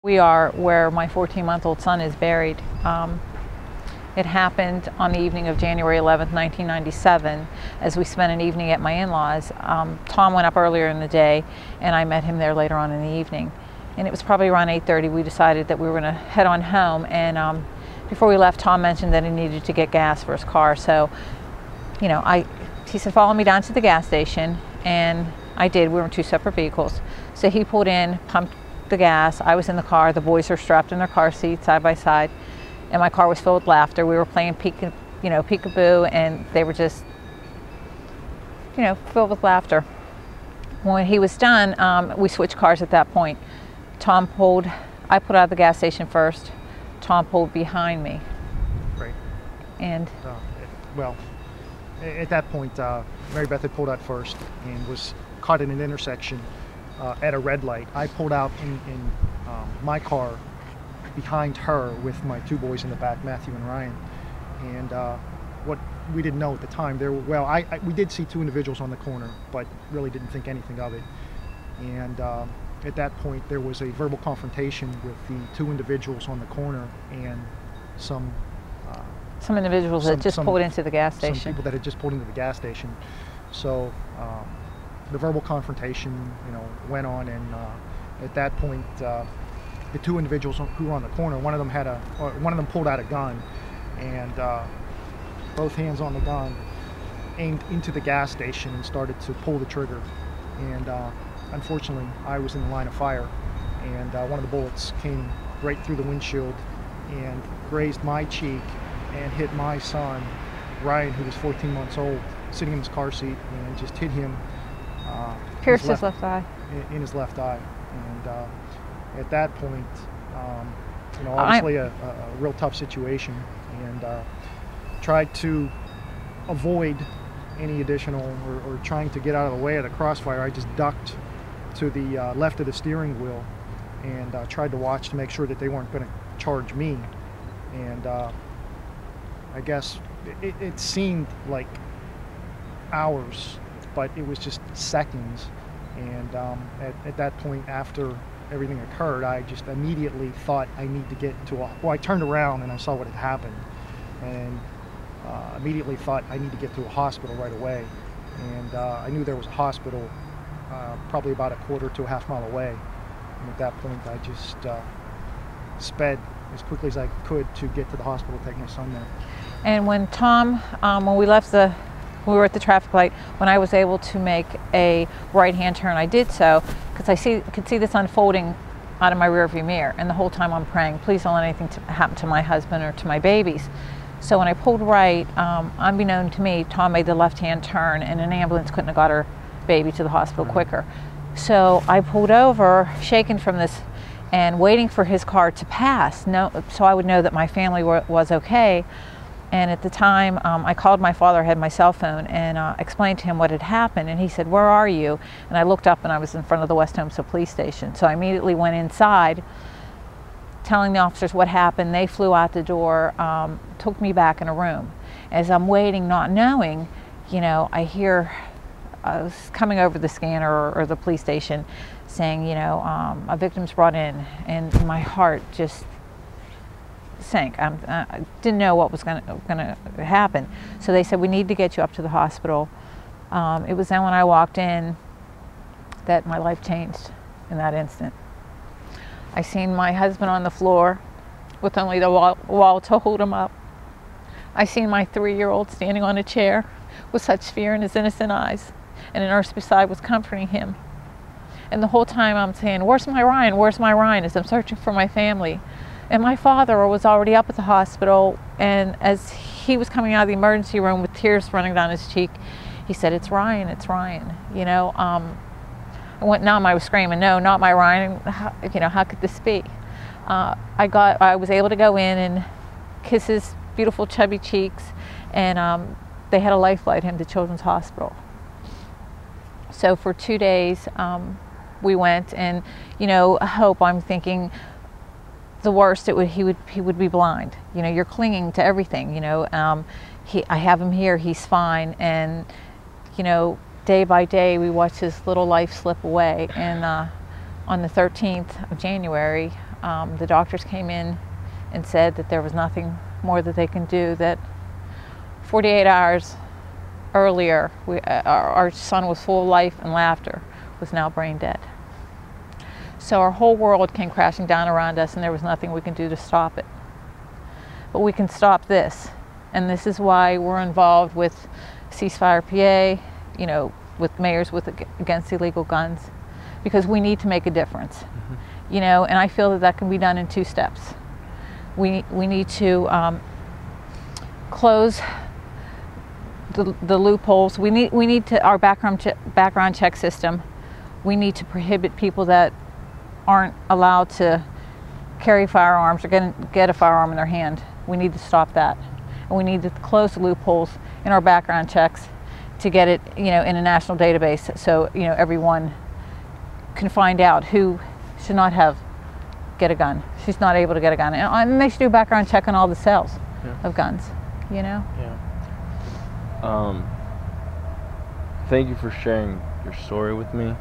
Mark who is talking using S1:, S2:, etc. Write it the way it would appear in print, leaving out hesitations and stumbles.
S1: We are where my 14-month-old son is buried. It happened on the evening of January 11th, 1997, as we spent an evening at my in-laws. Tom went up earlier in the day, and I met him there later on in the evening. And it was probably around 8:30 we decided that we were going to head on home. And before we left, Tom mentioned that he needed to get gas for his car. So, you know, he said, follow me down to the gas station, and I did. We were in two separate vehicles. So he pulled in, pumped the gas. I was in the car. The boys were strapped in their car seats side by side, and my car was filled with laughter. We were playing peekaboo, and they were just, filled with laughter. When he was done, we switched cars at that point. I pulled out of the gas station first. Tom pulled behind me.
S2: Right.
S1: And
S2: well, at that point, Mary Beth had pulled out first and was caught in an intersection at a red light. I pulled out in my car behind her with my two boys in the back, Matthew and Ryan. And what we didn't know at the time, we did see two individuals on the corner, but really didn't think anything of it. And at that point, there was a verbal confrontation with the two individuals on the corner and some
S1: individuals that just pulled into the gas station.
S2: Some people that had just pulled into the gas station. So the verbal confrontation, went on, and at that point, the two individuals who were on the corner, one of them pulled out a gun, and both hands on the gun, aimed into the gas station and started to pull the trigger. And unfortunately, I was in the line of fire, and one of the bullets came right through the windshield and grazed my cheek and hit my son, Ryan, who was 14 months old, sitting in his car seat, and just hit him.
S1: Pierced his left eye.
S2: In his left eye. And at that point, obviously a real tough situation, and tried to avoid any additional or trying to get out of the way of the crossfire. I just ducked to the left of the steering wheel and tried to watch to make sure that they weren't going to charge me. And I guess it seemed like hours, but it was just seconds. And at that point, after everything occurred, I just immediately thought I need to get to I turned around and I saw what had happened, and immediately thought I need to get to a hospital right away. And I knew there was a hospital probably about a quarter to a half mile away. And at that point, I just sped as quickly as I could to get to the hospital to take my son there.
S1: And when Tom, when we were at the traffic light, when I was able to make a right-hand turn, I did so because I could see this unfolding out of my rearview mirror, and the whole time I'm praying, please don't let anything happen to my husband or to my babies. So when I pulled right, unbeknown to me, Tom made the left-hand turn, and an ambulance couldn't have got our baby to the hospital quicker. So I pulled over, shaken from this, and waiting for his car to pass, so I would know that my family was okay. And at the time, I called my father, I had my cell phone, and explained to him what had happened. And he said, "Where are you?" And I looked up, and I was in front of the West Homestead police station. So I immediately went inside, telling the officers what happened. They flew out the door, took me back in a room. As I'm waiting, not knowing, I hear, I was coming over the scanner or the police station saying, a victim's brought in, and my heart just sank. I didn't know what was going to happen. So they said, we need to get you up to the hospital. It was then when I walked in that my life changed in that instant. I seen my husband on the floor with only the wall to hold him up. I seen my 3-year-old standing on a chair with such fear in his innocent eyes, and a nurse beside was comforting him. And the whole time I'm saying, "Where's my Ryan? Where's my Ryan?" as I'm searching for my family. And my father was already up at the hospital, and as he was coming out of the emergency room with tears running down his cheek, he said, "It's Ryan, it's Ryan." I went numb. I was screaming, "No, not my Ryan. How could this be?" I was able to go in and kiss his beautiful chubby cheeks, and they had to life flight him to Children's Hospital. So for 2 days, we went, and hope, I'm thinking, the worst, he would be blind. You're clinging to everything. I have him here, he's fine, and day by day we watched his little life slip away. And on the 13th of January, The doctors came in and said that there was nothing more that they can do, that 48 hours earlier our son was full of life and laughter, was now brain dead. So our whole world came crashing down around us, and there was nothing we can do to stop it. But we can stop this, and this is why we're involved with Ceasefire PA, you know, with mayors against illegal guns, because we need to make a difference. You know, and I feel that that can be done in 2 steps. We need to close the loopholes. We need to our background check system. We need to prohibit people that aren't allowed to carry firearms or get a firearm in their hand. We need to stop that, and we need to close the loopholes in our background checks to get it, you know, in a national database, so you know everyone can find out who should not get a gun. She's not able to get a gun, and they should do a background check on all the sales of guns. You know.
S3: Yeah. Thank you for sharing your story with me.